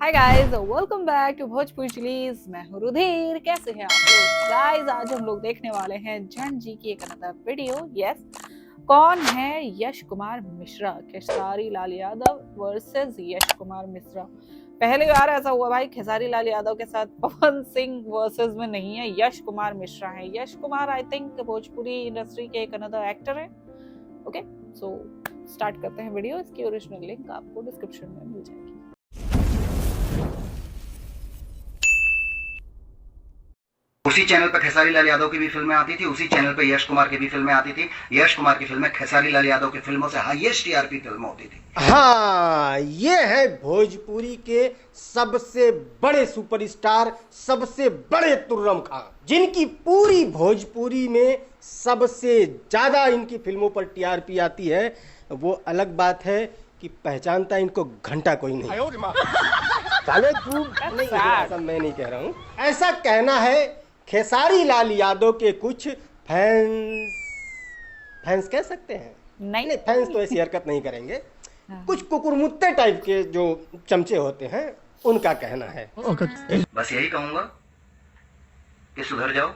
Hi guys, welcome back to Bhojpuri chillies. मैं हूँ रुधिर। कैसे हैं आप लोग गाइस? आज हम लोग देखने वाले हैं जन जी की एक अनदर वीडियो। यस, कौन है यश कुमार मिश्रा? खेसारी लाल यादव वर्सेस यश कुमार मिश्रा। पहली बार ऐसा हुआ भाई, खेसारी लाल यादव के साथ पवन सिंह वर्सेस में नहीं है, यश कुमार मिश्रा है। Yash Kumar I think Bhojpuri industry के एक अनदर एक्टर है। ओके, सो स्टार्ट करते हैं वीडियो। इसकी ओरिजिनल लिंक आपको डिस्क्रिप्शन में मिल जाएगी। उसी चैनल पर खेसारी लाल यादव की भी फिल्में आती थी, उसी चैनल पर यश कुमार की भी फिल्में आती थी। यश कुमार की फिल्में खेसारी लाल यादव की फिल्मों से हाईएस्ट टीआरपी फिल्म होती थी। हाँ, ये है भोजपुरी के सबसे बड़े सुपरस्टार, सबसे बड़े तुर्रम खां, जिनकी पूरी भोजपुरी में सबसे ज्यादा इनकी फिल्मों पर टीआरपी आती है। वो अलग बात है कि पहचानता इनको घंटा कोई नहीं। साले तू नहीं, ऐसा मैं नहीं कह रहा हूँ, ऐसा कहना है खेसारी लाल यादव के कुछ फैंस। फैंस कह सकते हैं? नहीं, फैंस तो ऐसी हरकत नहीं करेंगे। कुछ कुकुरमुत्ते टाइप के जो चमचे होते हैं, उनका कहना है। बस यही कहूंगा कि सुधर जाओ,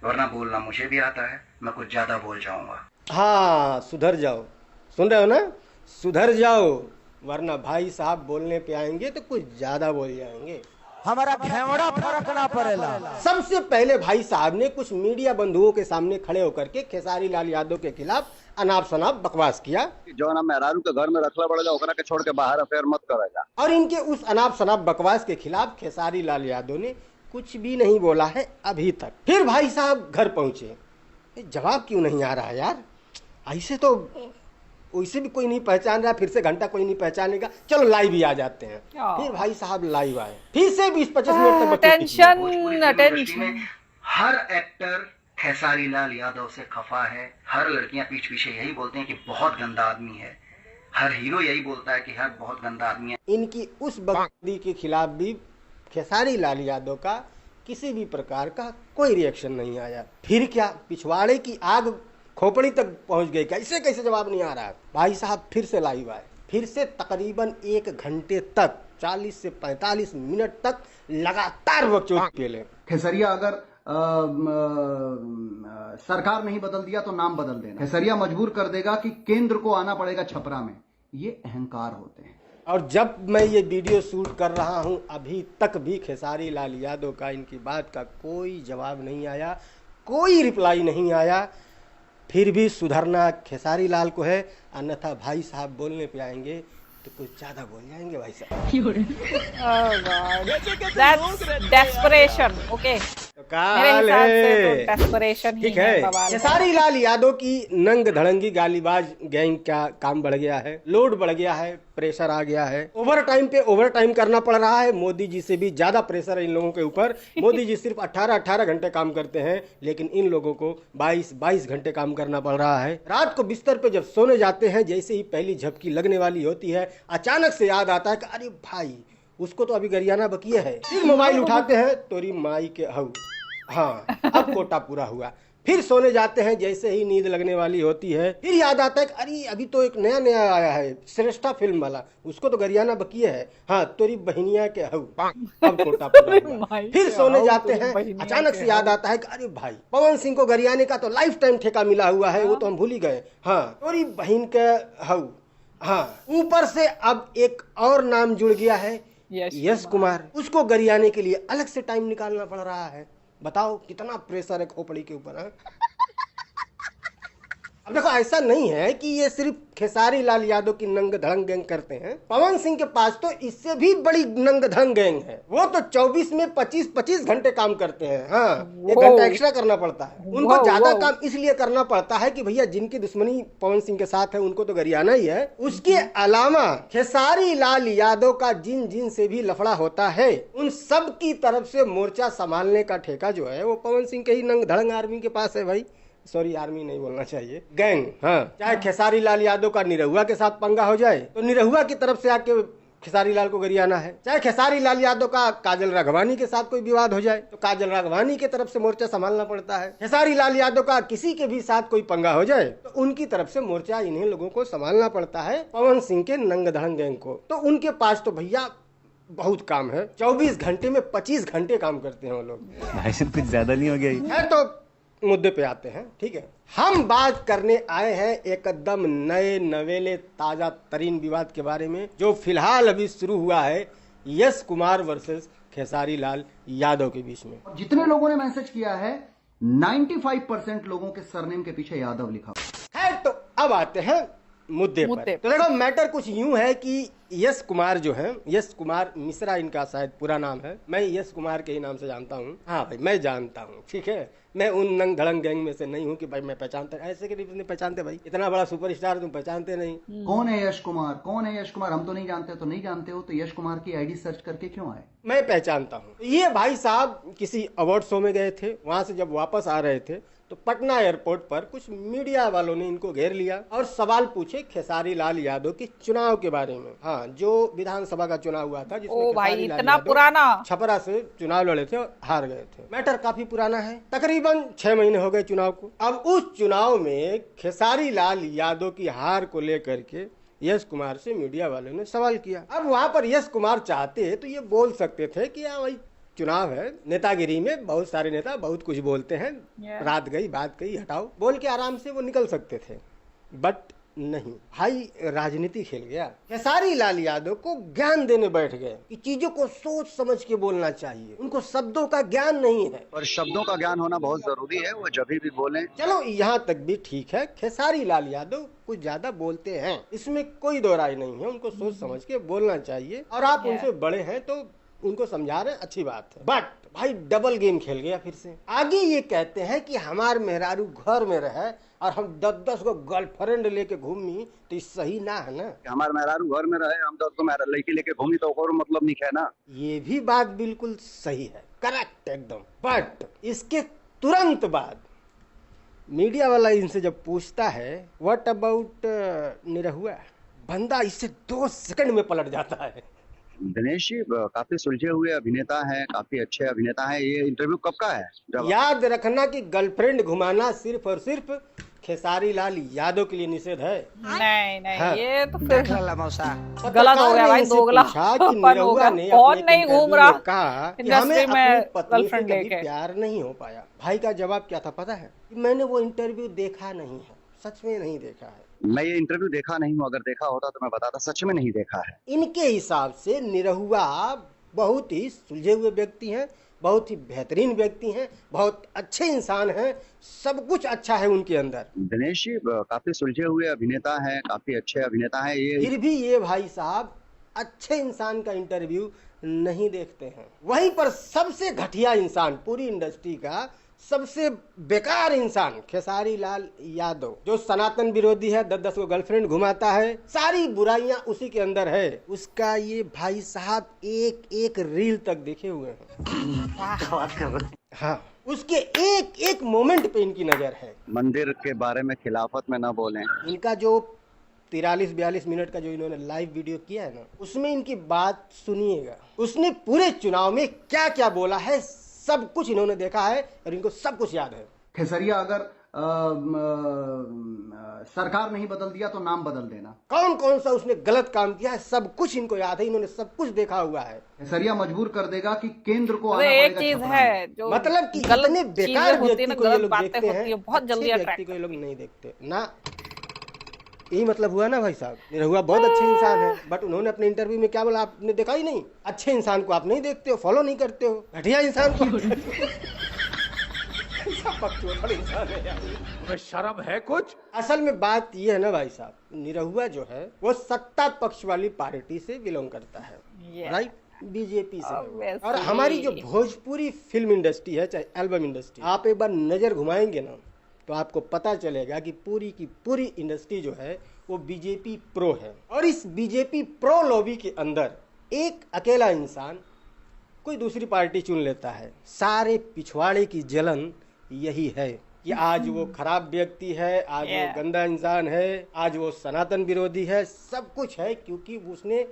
वरना बोलना मुझे भी आता है, मैं कुछ ज्यादा बोल जाऊंगा। हाँ, सुधर जाओ। सुन रहे हो ना? सुधर जाओ, वरना भाई साहब बोलने पे आएंगे तो कुछ ज्यादा बोल जाएंगे। हमारा घेवड़ा फर्क ना पड़ेला। सबसे पहले भाई साहब ने कुछ मीडिया बंधुओं के सामने खड़े होकर के खेसारी लाल यादव के खिलाफ अनाप शनाप बकवास किया। जो ना मेहरारू के घर में रखला पड़ेगा, ओकरा के छोड़ के बाहर अफेयर मत करेगा। और इनके उस अनाप शनाप बकवास के खिलाफ खेसारी लाल यादव ने कुछ भी नहीं बोला है अभी तक। फिर भाई साहब घर पहुंचे, जवाब क्यों नहीं आ रहा है यार? ऐसे तो वैसे भी कोई नहीं पहचान रहा, फिर से घंटा कोई नहीं पहचानेगा, चलो लाइव ही आ जाते हैं। फिर भाई साहब लाइव आए, फिर से 20-25 मिनट तक टेंशन में हर एक्टर खेसारी लाल यादव से खफा है। हर लड़कियां पीछ पीछे यही बोलते हैं कि बहुत गंदा आदमी है। हर हीरो यही बोलता है कि हर बहुत गंदा आदमी है। इनकी उस बकवादी के खिलाफ भी खेसारी लाल यादव का किसी भी प्रकार का कोई रिएक्शन नहीं आया। फिर क्या पिछवाड़े की आग खोपड़ी तक पहुंच गई? कैसे कैसे जवाब नहीं आ रहा है? भाई साहब फिर से लाइव आए, फिर से तकरीबन 1 घंटे तक 40 से 45 मिनट तक लगातार बकचोदी पेले। खेसरिया अगर सरकार नहीं बदल दिया तो नाम बदल देना। खेसरिया मजबूर कर देगा कि केंद्र को आना पड़ेगा छपरा में। ये अहंकार होते हैं। और जब मैं ये वीडियो शूट कर रहा हूं, अभी तक भी खेसारी लाल यादव का इनकी बात का कोई जवाब नहीं आया, कोई रिप्लाई नहीं आया। फिर भी सुधरना खेसारी लाल को है, अन्यथा भाई साहब बोलने पे आएंगे तो कुछ ज्यादा बोल जाएंगे भाई साहब। डेस्परेशन। ओके, ठीक है। खेसारी लाल यादव की नंग धड़ंगी गालीबाज गैंग का काम बढ़ गया है, लोड बढ़ गया है, प्रेशर आ गया है। ओवर टाइम पे ओवर टाइम करना पड़ रहा है। मोदी जी से भी ज्यादा प्रेशर है इन लोगों के ऊपर। मोदी जी सिर्फ 18-18 घंटे काम करते हैं, लेकिन इन लोगों को 22-22 घंटे काम करना पड़ रहा है। रात को बिस्तर पे जब सोने जाते हैं, जैसे ही पहली झपकी लगने वाली होती है, अचानक से याद आता है कि अरे भाई, उसको तो अभी गरियाना बकिया है। फिर मोबाइल उठाते हैं, तोरी माई के हऊ, हाँ अब कोटा पूरा हुआ। फिर सोने जाते हैं, जैसे ही नींद लगने वाली होती है, फिर याद आता है कि अरे अभी तो एक नया नया आया है श्रेष्ठा फिल्म वाला, उसको तो गरियाना बकिया है, हाँ तोरी बहनिया के हऊ, अब कोटा पूरा हुआ। फिर सोने जाते हैं, अचानक से याद आता है कि अरे भाई, पवन सिंह को गरियाने का तो लाइफ टाइम ठेका मिला हुआ है, वो तो हम भूल ही गए, हाँ तोरी बहन के हऊ। हाँ, ऊपर से अब एक और नाम जुड़ गया है, यश कुमार। उसको गरियाने के लिए अलग से टाइम निकालना पड़ रहा है। बताओ कितना प्रेशर है खोपड़ी के ऊपर। अब देखो, ऐसा नहीं है कि ये सिर्फ खेसारी लाल यादव की नंग धड़ंग गैंग करते हैं। पवन सिंह के पास तो इससे भी बड़ी नंग धड़ंग गैंग है। वो तो 24 में 25-25 घंटे काम करते हैं। हाँ, 1 घंटा एक्स्ट्रा करना पड़ता है उनको। ज्यादा काम इसलिए करना पड़ता है कि भैया जिनकी दुश्मनी पवन सिंह के साथ है, उनको तो गरियाना ही है। उसके अलावा खेसारी लाल यादव का जिन जिन से भी लफड़ा होता है, उन सब की तरफ से मोर्चा संभालने का ठेका जो है, वो पवन सिंह के ही नंग धड़ंग आर्मी के पास है भाई। सॉरी, आर्मी नहीं बोलना चाहिए, गैंग। हाँ, चाहे खेसारी लाल यादव का निरहुआ के साथ पंगा हो जाए, तो निरहुआ की तरफ से आके खेसारी लाल को गरियाना है। चाहे खेसारी लाल यादव का काजल राघवानी के साथ कोई विवाद हो जाए, तो काजल राघवानी की तरफ से मोर्चा संभालना पड़ता है। खेसारी लाल यादव का किसी के भी साथ कोई पंगा हो जाए, तो उनकी तरफ से मोर्चा इन्हीं लोगों को संभालना पड़ता है, पवन सिंह के नंग धड़ंग गैंग को। तो उनके पास तो भैया बहुत काम है। 24 घंटे में 25 घंटे काम करते हैं वो लोग। भाई साहब कुछ ज्यादा नहीं हो गया ये? है तो मुद्दे पे आते हैं, ठीक है। हम बात करने आए हैं एकदम नए नवेले ताजा तरीन विवाद के बारे में, जो फिलहाल अभी शुरू हुआ है यश कुमार वर्सेस खेसारी लाल यादव के बीच में। जितने लोगों ने मैसेज किया है 95% लोगों के सरनेम के पीछे यादव लिखा है। तो अब आते हैं मुद्दे पर। तो देखो मैटर कुछ यूं है कि यश कुमार जो है, यश कुमार मिश्रा इनका शायद पूरा नाम है, मैं यश कुमार के ही नाम से जानता हूँ। हाँ भाई मैं जानता हूँ, ठीक है। मैं उन नंग धड़ंग गैंग में से नहीं हूँ कि भाई मैं पहचानता, ऐसे के नहीं पहचानते भाई, इतना बड़ा सुपरस्टार तुम पहचानते नहीं। कौन है यश कुमार? कौन है यश कुमार? हम तो नहीं जानते। तो नहीं जानते हो तो यश कुमार की आईडी सर्च करके क्यों आए? मैं पहचानता हूँ। ये भाई साहब किसी अवार्ड शो में गए थे, वहां से जब वापस आ रहे थे तो पटना एयरपोर्ट पर कुछ मीडिया वालों ने इनको घेर लिया और सवाल पूछे खेसारी लाल यादव के चुनाव के बारे में। हाँ, जो विधानसभा का चुनाव हुआ था जिसमें ओ भाई खेसारी लाल इतना यादव पुराना छपरा से चुनाव लड़े थे और हार गए थे। मैटर काफी पुराना है, तकरीबन 6 महीने हो गए चुनाव को। अब उस चुनाव में खेसारी लाल यादव की हार को लेकर के यश कुमार से मीडिया वालों ने सवाल किया। अब वहां पर यश कुमार चाहते तो ये बोल सकते थे कि हाँ भाई चुनाव है, नेतागिरी में बहुत सारे नेता बहुत कुछ बोलते हैं, रात गई बात गई हटाओ बोल के आराम से वो निकल सकते थे, बट नहीं भाई राजनीति खेल गया। खेसारी लाल यादव को ज्ञान देने बैठ गए कि चीजों को सोच समझ के बोलना चाहिए, उनको शब्दों का ज्ञान नहीं है। और शब्दों का ज्ञान होना बहुत जरूरी है, वो जब भी बोलें। चलो यहाँ तक भी ठीक है, खेसारी लाल यादव कुछ ज्यादा बोलते हैं, इसमें कोई दो राय नहीं है, उनको सोच समझ के बोलना चाहिए और आप उनसे बड़े हैं तो उनको समझा रहे हैं, अच्छी बात है। बट भाई डबल गेम खेल गया फिर से। आगे ये कहते हैं कि हमार मेहरारू घर में रहे और हम 10-10 को गर्लफ्रेंड लेके घूमी तो सही ना है ना। हमारे मेहरारू घर में रहे, हम 10 को मेरा लड़की लेके घूमी तो और मतलब नहीं है ना। ये भी बात बिल्कुल सही है, करेक्ट एकदम। बट इसके तुरंत बाद मीडिया वाला इनसे जब पूछता है व्हाट अबाउट निरहुआ, बंदा इससे 2 सेकंड में पलट जाता है। दिनेश जी काफी सुलझे हुए अभिनेता हैं, काफी अच्छे अभिनेता हैं। ये इंटरव्यू कब का है? याद रखना कि गर्लफ्रेंड घुमाना सिर्फ और सिर्फ खेसारी लाल यादव के लिए निषेध है। नहीं नहीं हाँ। ये तो फिर पत्रकार गलत हो गया ने भाई, इनसे दोगला पूछा कि पन हो निरहुआ गया। ने कौन अपने नहीं एक घूम इंटरव्यू रहा में कहा कि इंडस्ट्री हमें में अपनी पत्नी से गर्लफ्रेंड कभी लेके। प्यार नहीं हो पाया। भाई का जवाब क्या था पता है? कि मैंने वो इंटरव्यू देखा नहीं है, सच में नहीं देखा है। मैं ये इंटरव्यू देखा नहीं हूँ, अगर देखा होता तो मैं बताता, सच में नहीं देखा है। इनके हिसाब से निरहुआ बहुत ही सुलझे हुए व्यक्ति हैं, बहुत ही बेहतरीन व्यक्ति हैं, बहुत अच्छे इंसान हैं, सब कुछ अच्छा है उनके अंदर। दिनेश जी काफी सुलझे हुए अभिनेता हैं, काफी अच्छे अभिनेता हैं। ये फिर भी ये भाई साहब अच्छे इंसान का इंटरव्यू नहीं देखते हैं। वहीं पर सबसे घटिया इंसान पूरी इंडस्ट्री का, सबसे बेकार इंसान खेसारी लाल यादव, जो सनातन विरोधी है, 10-10 को गर्लफ्रेंड घुमाता है, सारी बुराइयां उसी के अंदर है। उसका ये भाई साहब एक एक रील तक देखे हुए हैं। हाँ, उसके एक एक मोमेंट पे इनकी नजर है। मंदिर के बारे में खिलाफत में न बोलें। इनका जो 43-42 मिनट का जो इन्होंने लाइव वीडियो किया है ना, उसमें इनकी बात सुनिएगा। उसने पूरे चुनाव में क्या क्या बोला है सब कुछ इन्होंने देखा है और इनको सब कुछ याद है। खेसरिया अगर सरकार नहीं बदल दिया तो नाम बदल देना। कौन कौन सा उसने गलत काम किया है सब कुछ इनको याद है, इन्होंने सब कुछ देखा हुआ है। खेसरिया मजबूर कर देगा कि केंद्र को आना एक पड़ेगा चीज छपरा है में। जो मतलब कि गलत इतने चीजें बेकार होती व्यक्ति है ना, को ये गलत लोग बातें देखते होती हैं, है, बहुत जल्दी अच्छे व्यक्ति को ये लोग नहीं देखते ना। यही मतलब हुआ ना भाई साहब। निरहुआ बहुत अच्छे इंसान है, बट उन्होंने अपने इंटरव्यू में क्या बोला आपने देखा ही नहीं। अच्छे इंसान को आप नहीं देखते हो, फॉलो नहीं करते हो, घटिया इंसान को शर्म है कुछ? असल में बात ये है ना भाई साहब, निरहुआ जो है वो सत्ता पक्ष वाली पार्टी से बिलोंग करता है, राइट, बीजेपी से। Obviously. और हमारी जो भोजपुरी फिल्म इंडस्ट्री है, चाहे एल्बम इंडस्ट्री, आप एक बार नजर घुमाएंगे ना तो आपको पता चलेगा कि पूरी की पूरी इंडस्ट्री जो है वो बीजेपी प्रो है। और इस बीजेपी प्रो लॉबी के अंदर एक अकेला इंसान कोई दूसरी पार्टी चुन लेता है। सारे पिछवाड़े की जलन यही है कि आज वो खराब व्यक्ति है, आज वो गंदा इंसान है, आज वो सनातन विरोधी है, सब कुछ है क्योंकि उसने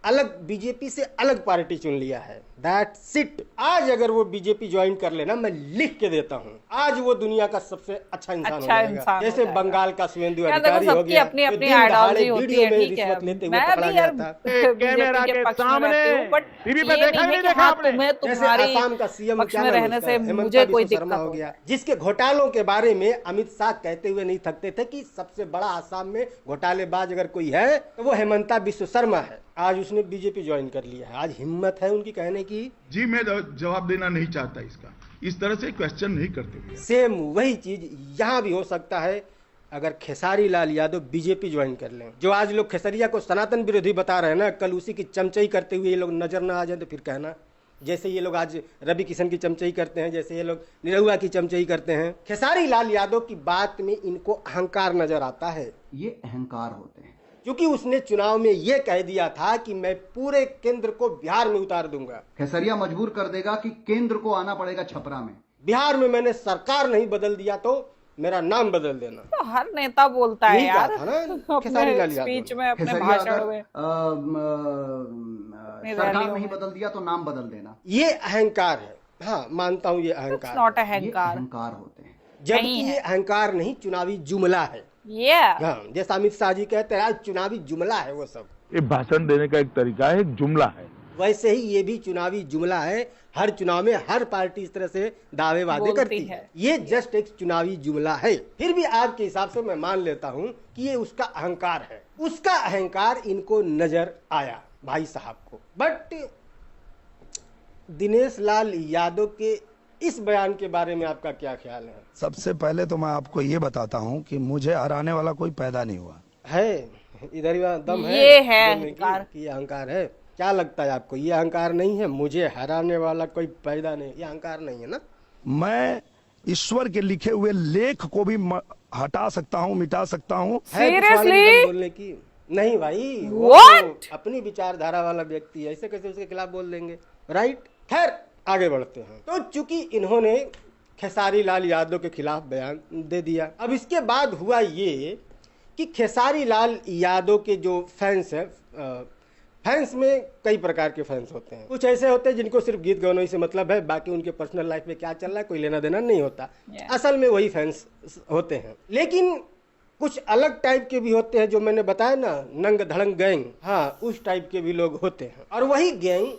अलग बीजेपी से अलग पार्टी चुन लिया है। That's it. आज अगर वो बीजेपी ज्वाइन कर लेना, मैं लिख के देता हूँ, आज वो दुनिया का सबसे अच्छा इंसान हो जाएगा। जैसे बंगाल का शुभेंदु अधिकारी हो गया, अपनी अपनी आइडियोलॉजी होती है, ठीक है। रिश्वत लेते हुए मैं पकड़ा भी गया यार था। कैमरा के सामने टीवी पे देखा नहीं देखा आपने? जैसे आसाम का सीएम पक्ष में रहने से मुझे कोई दिक्कत हो गया, जिसके घोटालों के बारे में अमित शाह कहते हुए नहीं थकते थे कि सबसे बड़ा आसाम में घोटालेबाज अगर कोई है तो वो हेमंता विश्व शर्मा है। आज उसने बीजेपी ज्वाइन कर लिया है। आज हिम्मत है उनकी कहने की। जी मैं जवाब देना नहीं चाहता इसका, इस तरह से क्वेश्चन नहीं करते। सेम वही चीज यहाँ भी हो सकता है अगर खेसारी लाल यादव बीजेपी ज्वाइन कर लें। जो आज लोग खेसरिया को सनातन विरोधी बता रहे हैं ना, कल उसी की चमचई करते हुए ये लोग नजर ना आ जाए तो फिर कहना। जैसे ये लोग आज रवि किशन की चमचई करते हैं, जैसे ये लोग निरहुआ की चमचई करते हैं। खेसारी लाल यादव की बात में इनको अहंकार नजर आता है। ये अहंकार होते हैं, क्योंकि उसने चुनाव में ये कह दिया था कि मैं पूरे केंद्र को बिहार में उतार दूंगा। खेसरिया मजबूर कर देगा कि केंद्र को आना पड़ेगा छपरा में। बिहार में मैंने सरकार नहीं बदल दिया तो मेरा नाम बदल देना। तो हर नेता बोलता है यार अपने स्पीच में, अपने भाषण में, सरकार नहीं बदल दिया तो नाम बदल देना। ये अहंकार है। हाँ मानता हूँ ये अहंकार, नॉट ये अहंकार। अहंकार होते हैं, जबकि ये अहंकार नहीं चुनावी जुमला है। हाँ, जैसा अमित शाह जी कहते हैं आज चुनावी जुमला है वो सब। ये भाषण देने का एक तरीका है, एक जुमला है। वैसे ही ये भी चुनावी जुमला है। हर चुनाव में हर पार्टी इस तरह से दावे वादे करती है। ये जस्ट एक चुनावी जुमला है। फिर भी आपके हिसाब से मैं मान लेता हूँ कि ये उसका अहंकार है। उसका अहंकार इनको नजर आया भाई साहब को। बट दिनेश लाल यादव के इस बयान के बारे में आपका क्या ख्याल है? सबसे पहले तो मैं आपको ये बताता हूँ कि मुझे हराने वाला कोई पैदा नहीं हुआ है। इधर ही दम है, ये है अहंकार। ये अहंकार है। क्या लगता है आपको, ये अहंकार नहीं है? मुझे हराने वाला कोई पैदा नहीं, ये अहंकार नहीं है ना? मैं ईश्वर के लिखे हुए लेख को भी हटा सकता हूँ, मिटा सकता हूँ। सीरियसली बोलने की नहीं भाई, What? अपनी विचारधारा वाला व्यक्ति है, ऐसे कैसे उसके खिलाफ बोल देंगे? राइट। खैर आगे बढ़ते हैं। तो चूंकि इन्होंने खेसारी लाल यादव के खिलाफ बयान दे दिया, अब इसके बाद हुआ ये कि खेसारी लाल यादव के जो फैंस हैं, फैंस में कई प्रकार के फैंस होते हैं। कुछ ऐसे होते हैं जिनको सिर्फ गीत गानों से मतलब है, बाकी उनके पर्सनल लाइफ में क्या चल रहा है कोई लेना देना नहीं होता। असल में वही फैंस होते हैं। लेकिन कुछ अलग टाइप के भी होते हैं, जो मैंने बताया ना, नंग धड़ंग गैंग। हाँ, उस टाइप के भी लोग होते हैं। और वही गैंग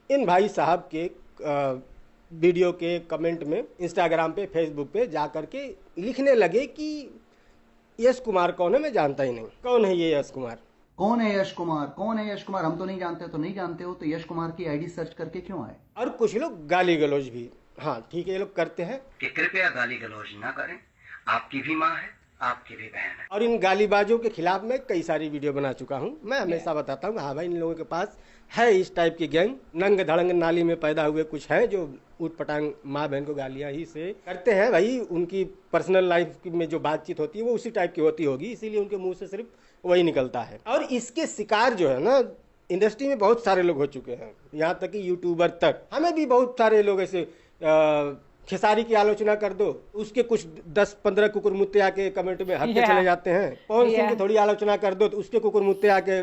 इन भाई साहब के वीडियो के कमेंट में इंस्टाग्राम पे, फेसबुक पे जा करके लिखने लगे कि यश कुमार कौन है, मैं जानता ही नहीं। कौन है ये यश कुमार? कौन है यश कुमार? कौन है यश कुमार? हम तो नहीं जानते। तो नहीं जानते हो तो यश कुमार की आईडी सर्च करके क्यों आए? और कुछ लोग गाली गलौज भी, हाँ ठीक है, ये लोग करते हैं कि कृपया गाली गलौज ना करें, आपकी भी माँ है, आपकी भी बहन है। और इन गालीबाजों के खिलाफ मैं कई सारी वीडियो बना चुका हूँ। मैं हमेशा बताता हूँ हाँ भाई, इन लोगों के पास है इस टाइप की गैंग। नंग धड़ंग नाली में पैदा हुए कुछ हैं जो ऊट पटांग माँ बहन को गालियाँ ही से करते हैं। भाई उनकी पर्सनल लाइफ में जो बातचीत होती है वो उसी टाइप की होती होगी, इसीलिए उनके मुंह से सिर्फ वही निकलता है। और इसके शिकार जो है ना, इंडस्ट्री में बहुत सारे लोग हो चुके हैं, यहाँ तक कि यूट्यूबर तक। हमें भी बहुत सारे लोग ऐसे खेसारी की आलोचना कर दो, उसके कुछ 10-15 कुकुर मुत्ते आके कमेंट में हक के चले जाते हैं। पवन सिंह की थोड़ी आलोचना कर दो तो उसके कुकुर मुत्ते आके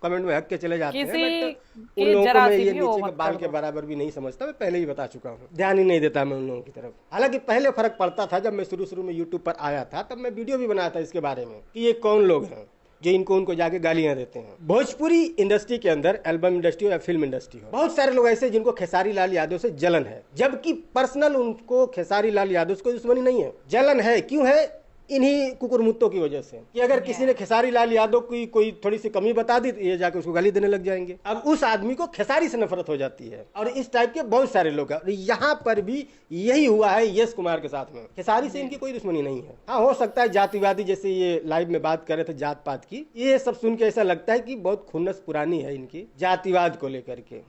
कमेंट में हक के चले जाते हैं। उन लोगों को मैं ये नीचे के बाल के बराबर भी नहीं समझता, मैं पहले ही बता चुका हूँ। ध्यान ही नहीं देता मैं उन लोगों की तरफ। हालांकि पहले फर्क पड़ता था, जब मैं शुरू में यूट्यूब पर आया था तब मैं वीडियो भी बनाया था इसके बारे में कि ये कौन लोग हैं जो उनको जाके गालियां देते हैं। भोजपुरी इंडस्ट्री के अंदर, एल्बम इंडस्ट्री हो या फिल्म इंडस्ट्री हो, बहुत सारे लोग ऐसे जिनको खेसारी लाल यादव से जलन है, जबकि पर्सनल उनको खेसारी लाल यादव से कोई दुश्मनी नहीं है। जलन है, क्यों है? इन्हीं कुकुरमुत्तों की वजह से, कि अगर किसी ने खेसारी लाल यादव की कोई थोड़ी सी कमी बता दी तो ये जाके उसको गाली देने लग जाएंगे। अब उस आदमी को खेसारी से नफरत हो जाती है। और इस टाइप के बहुत सारे लोग हैं। यहाँ पर भी यही हुआ है यश कुमार के साथ में। खेसारी से इनकी कोई दुश्मनी नहीं है। हाँ, हो सकता है जातिवादी, जैसे ये लाइव में बात कर रहे थे जात पात की, ये सब सुन के ऐसा लगता है कि बहुत खुन्नस पुरानी है इनकी जातिवाद को लेकर के।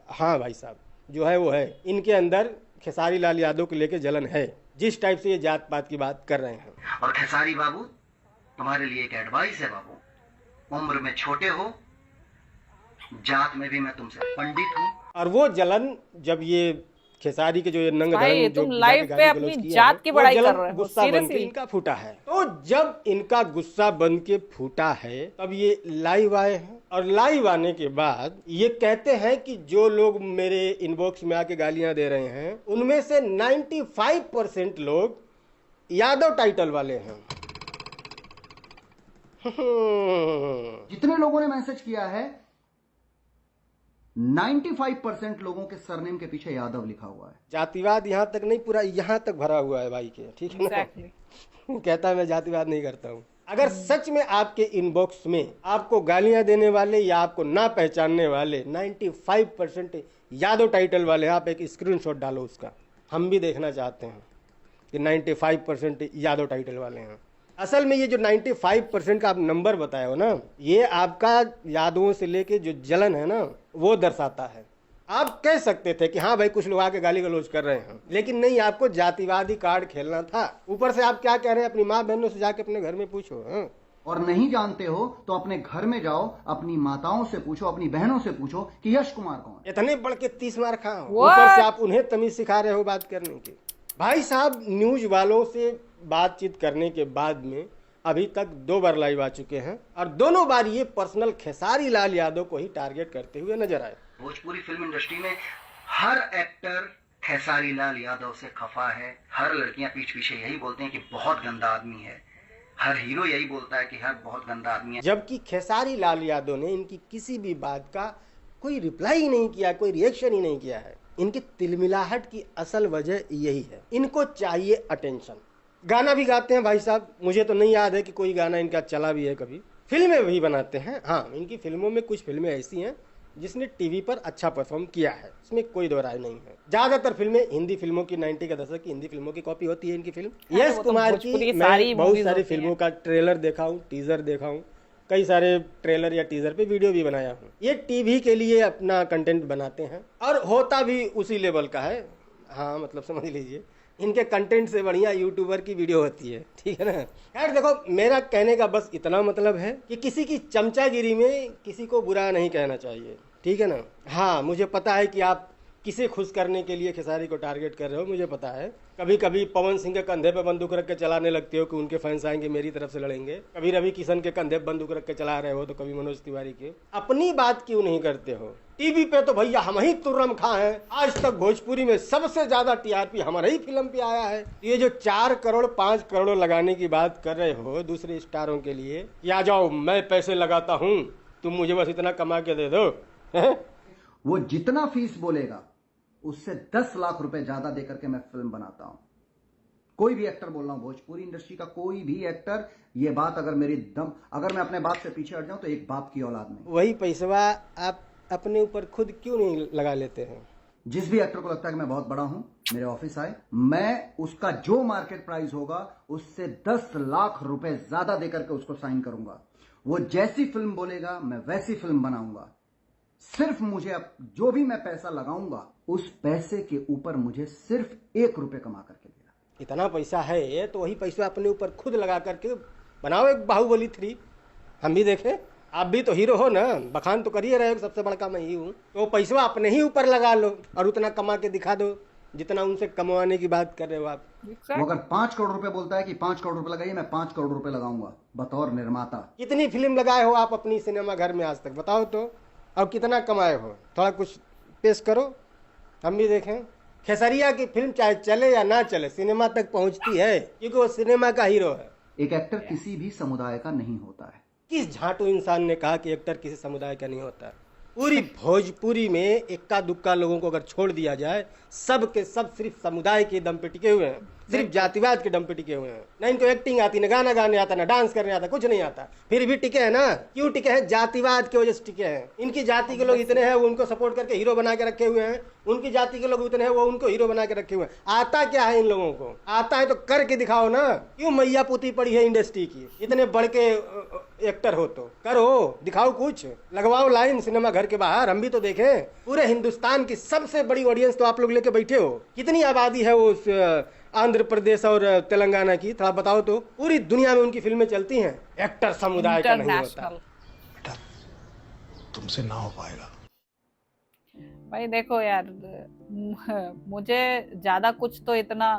हाँ भाई साहब, जो है वो है, इनके अंदर खेसारी लाल यादव को लेकर जलन है, जिस टाइप से ये जात पात की बात कर रहे हैं। और खेसारी बाबू, तुम्हारे लिए एक एडवाइस है बाबू, उम्र में छोटे हो, जात में भी मैं तुमसे पंडित हूँ। और वो जलन जब ये खेसारी के जो ये नंग भाई धड़ंग जो तुम लाइव पे गाली अपनी गलौज किया जात है, की वो बड़ाई जलन कर रहे हो गुस्सा बन के सीरियसली। इनका फूटा है। तो जब इनका गुस्सा बन के फूटा है तब ये लाइव आए हैं, और लाइव आने के बाद ये कहते हैं कि जो लोग मेरे इनबॉक्स में आके गालियां दे रहे हैं उनमें से 95% लोग यादव टाइटल वाले हैं। जितने लोगों ने मैसेज किया है 95% लोगों के सरनेम के पीछे यादव लिखा हुआ है। जातिवाद यहाँ तक नहीं, पूरा यहाँ तक भरा हुआ है भाई के, ठीक है ना। Exactly. कहता है मैं जातिवाद नहीं करता हूँ। अगर सच में आपके इनबॉक्स में आपको गालियां देने वाले या आपको ना पहचानने वाले 95% यादव टाइटल वाले, आप एक स्क्रीनशॉट डालो उसका, हम भी देखना चाहते हैं कि 95% यादव टाइटल वाले हैं। असल में ये जो 95% का आप नंबर बताए हो ना, ये आपका यादवों से लेके जो जलन है ना वो दर्शाता है। आप कह सकते थे कि हाँ भाई कुछ लोग आके गाली गलौज कर रहे हैं, लेकिन नहीं, आपको जातिवादी कार्ड खेलना था। ऊपर से आप क्या कह रहे हैं, अपनी माँ बहनों से जाके अपने घर में पूछो। हाँ? और नहीं जानते हो तो अपने घर में जाओ, अपनी माताओं से पूछो, अपनी बहनों से पूछो कि यश कुमार कौन है। इतने बढ़ के 30 मार खा, ऊपर से आप उन्हें तमीज सिखा रहे हो बात करने की। भाई साहब न्यूज वालों से बातचीत करने के बाद में अभी तक 2 बार लाइव आ चुके हैं, और दोनों बार ये पर्सनल खेसारी लाल यादव को ही टारगेट करते हुए नजर आए। भोजपुरी फिल्म इंडस्ट्री में हर एक्टर खेसारी लाल यादव से खफा है। हर लड़कियां पीछ पीछे यही बोलते हैं कि बहुत गंदा आदमी है। हर हीरो यही बोलता है कि हर बहुत गंदा आदमी है। जबकि खेसारी लाल यादव ने इनकी किसी भी बात का कोई रिप्लाई ही नहीं किया, कोई रिएक्शन ही नहीं किया है। इनकी तिलमिलाहट की असल वजह यही है, इनको चाहिए अटेंशन। गाना भी गाते हैं भाई साहब, मुझे तो नहीं याद है कि कोई गाना इनका चला भी है कभी। फिल्में भी बनाते हैं, हाँ इनकी फिल्मों में कुछ फिल्में ऐसी हैं जिसने टीवी पर अच्छा परफॉर्म किया है, इसमें कोई दो राय नहीं है। ज्यादातर फिल्में हिंदी फिल्मों की 90 के दशक की हिंदी फिल्मों की कॉपी होती है इनकी फिल्म। यश कुमार की मैं बहुत सारी फिल्मों का ट्रेलर देखा हूँ, टीजर देखा हूँ, कई सारे ट्रेलर या टीजर पे वीडियो भी बनाया हूँ। ये टीवी के लिए अपना कंटेंट बनाते हैं और होता भी उसी लेवल का है। हाँ मतलब समझ लीजिए इनके कंटेंट से बढ़िया यूट्यूबर की वीडियो होती है, ठीक है ना। यार देखो मेरा कहने का बस इतना मतलब है कि किसी की चमचागिरी में किसी को बुरा नहीं कहना चाहिए, ठीक है ना। हाँ मुझे पता है कि आप किसे खुश करने के लिए खेसारी को टारगेट कर रहे हो, मुझे पता है। कभी कभी पवन सिंह के कंधे पे बंदूक रख के चलाने लगते हो कि उनके फैंस आएंगे मेरी तरफ से लड़ेंगे, कभी रवि किशन के कंधे पे बंदूक रख के चला रहे हो, तो कभी मनोज तिवारी के। अपनी बात क्यों नहीं करते हो? टीवी पे तो भैया हम ही तुर्रम खा हैं, आज तक भोजपुरी में सबसे ज्यादा टीआरपी हमारे ही फिल्म पे आया है। ये जो 4 करोड़ 5 करोड़ लगाने की बात कर रहे हो दूसरे स्टारों के लिए, कि आ जाओ मैं पैसे लगाता हूँ, तुम मुझे बस इतना कमा के दे दो। वो जितना फीस बोलेगा उससे 10 लाख रुपए ज्यादा देकर के मैं फिल्म बनाता हूं। कोई भी एक्टर बोल रहा हूं, भोजपुरी इंडस्ट्री का कोई भी एक्टर, ये बात अगर मेरी अगर मैं अपने बाप से पीछे हट जाऊं तो एक बाप की औलाद नहीं। वही पैसवा आप अपने ऊपर खुद क्यों नहीं लगा लेते हैं? जिस भी एक्टर को लगता है कि मैं बहुत बड़ा हूं, मेरे ऑफिस आए, मैं उसका जो मार्केट प्राइस होगा उससे 10 लाख रुपए ज्यादा देकर के उसको साइन करूंगा। वो जैसी फिल्म बोलेगा मैं वैसी फिल्म बनाऊंगा। सिर्फ मुझे अब जो भी मैं पैसा लगाऊंगा उस पैसे के ऊपर मुझे सिर्फ 1 रुपए कमा करके देगा। इतना पैसा है तो वही पैसा अपने ऊपर खुद लगा करके बनाओ एक बाहुबली 3, हम भी देखें। आप भी तो हीरो हो ना, बखान तो करिए रहे हो सबसे बड़का मैं ही हूँ, तो पैसा अपने ही ऊपर लगा लो और उतना कमा के दिखा दो जितना उनसे कमाने की बात कर रहे हो आप। वो अगर 5 करोड़ रुपए बोलता है कि 5 करोड़ रुपए लगाइए, मैं 5 करोड़ रुपए लगाऊंगा बतौर निर्माता। कितनी फिल्म लगाए हो आप अपनी सिनेमा घर में आज तक, बताओ तो, और कितना कमाए हो? थोड़ा कुछ पेश करो, हम भी देखें। खेसरिया की फिल्म चाहे चले या ना चले सिनेमा तक पहुंचती है क्योंकि वो सिनेमा का हीरो है। एक एक्टर किसी भी समुदाय का नहीं होता है। किस झाटू इंसान ने कहा कि एक्टर किसी समुदाय का नहीं होता? पूरी भोजपुरी में इक्का दुक्का लोगों को अगर छोड़ दिया जाए, सब के सब सिर्फ समुदाय के दम पे टिके हुए हैं, सिर्फ जातिवाद के दम पे टिके हुए हैं। ना इनको एक्टिंग आती, ना गाना गाने आता, ना डांस करने आता, कुछ नहीं आता, फिर भी टिके हैं ना। क्यों टिके हैं? जातिवाद की वजह से टिके हैं। इनकी जाति के लोग इतने हैं वो उनको सपोर्ट करके हीरो बना के रखे हुए हैं, उनकी जाति के लोग इतने हैं वो उनको हीरो बना के रखे हुए हैं। आता क्या है इन लोगों को? आता है तो करके दिखाओ ना। क्यों मैया पुती पड़ी है इंडस्ट्री की? इतने बड़ के एक्टर हो तो करो, दिखाओ, कुछ लगवाओ लाइन सिनेमा घर के बाहर, हम भी तो देखें। पूरे हिंदुस्तान की सबसे बड़ी ऑडियंस तो आप लोग लेके बैठे हो। कितनी आबादी है वो आंध्र प्रदेश और तेलंगाना की, थोड़ा बताओ तो। पूरी दुनिया में उनकी फिल्में चलती हैं। एक्टर समुदाय का नहीं होता। तुमसे ना हो पाएगा भाई देखो यार, मुझे ज्यादा कुछ तो इतना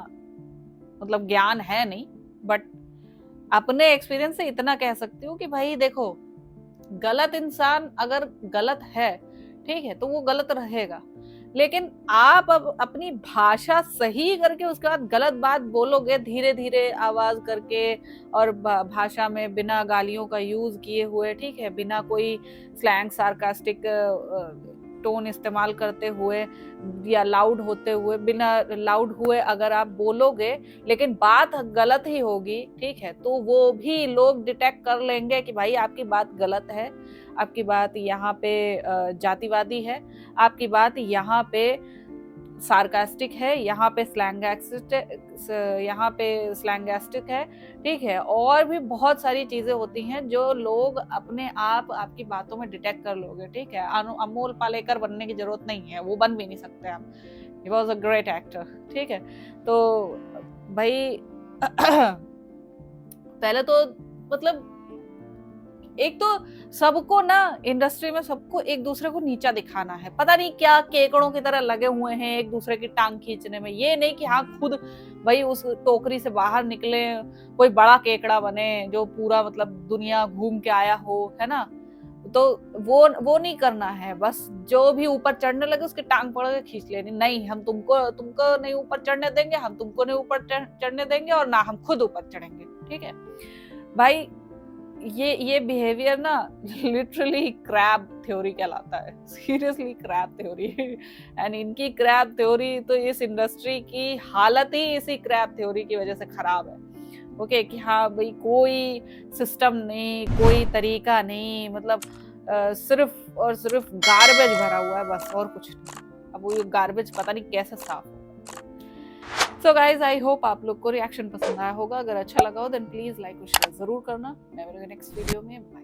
मतलब ज्ञान है नहीं, बट अपने एक्सपीरियंस से इतना कह सकती हूँ कि भाई देखो, गलत इंसान अगर गलत है, ठीक है, तो वो गलत रहेगा, लेकिन आप अब अपनी भाषा सही करके उसके बाद गलत बात बोलोगे धीरे धीरे आवाज करके और भाषा में बिना गालियों का यूज किए हुए, ठीक है, बिना कोई स्लैंग सार्कास्टिक टोन इस्तेमाल करते हुए या लाउड होते हुए, बिना लाउड हुए अगर आप बोलोगे लेकिन बात गलत ही होगी, ठीक है, तो वो भी लोग डिटेक्ट कर लेंगे कि भाई आपकी बात गलत है, आपकी बात यहाँ पे जातिवादी है, आपकी बात यहाँ पे सार्कास्टिक है, यहाँ पे स्लैंगास्टिक है, ठीक है, और भी बहुत सारी चीजें होती हैं जो लोग अपने आप आपकी बातों में डिटेक्ट कर लोगे, ठीक है। अमोल पालेकर बनने की जरूरत नहीं है, वो बन भी नहीं सकते आप, he was a great actor, ठीक है। तो भाई पहले तो मतलब एक तो सबको ना इंडस्ट्री में सबको एक दूसरे को नीचा दिखाना है, पता नहीं क्या केकड़ों की तरह लगे हुए हैं एक दूसरे की टांग खींचने में। ये नहीं कि हाँ खुद भाई उस टोकरी से बाहर निकले, कोई बड़ा केकड़ा बने जो पूरा मतलब दुनिया घूम के आया हो, है ना, तो वो नहीं करना है। बस जो भी ऊपर चढ़ने लगे उसकी टांग पकड़ के खींच लेनी, नहीं हम तुमको नहीं ऊपर चढ़ने देंगे, हम तुमको नहीं ऊपर चढ़ने देंगे और ना हम खुद ऊपर चढ़ेंगे, ठीक है भाई। ये बिहेवियर ना लिटरली क्रैब थ्योरी कहलाता है, सीरियसली क्रैब थ्योरी। एंड इनकी क्रैब थ्योरी तो इस इंडस्ट्री की हालत ही इसी क्रैब थ्योरी की वजह से खराब है, ओके, कि हाँ भाई कोई सिस्टम नहीं, कोई तरीका नहीं, मतलब सिर्फ और सिर्फ गार्बेज भरा हुआ है बस, और कुछ नहीं। अब वो ये गार्बेज पता नहीं कैसे साफ होगा। सो गाइज, आई होप आप लोग को रिएक्शन पसंद आया होगा। अगर अच्छा लगा हो देन प्लीज लाइक और शेयर जरूर करना। मैं मिलूंगी नेक्स्ट वीडियो में। बाय।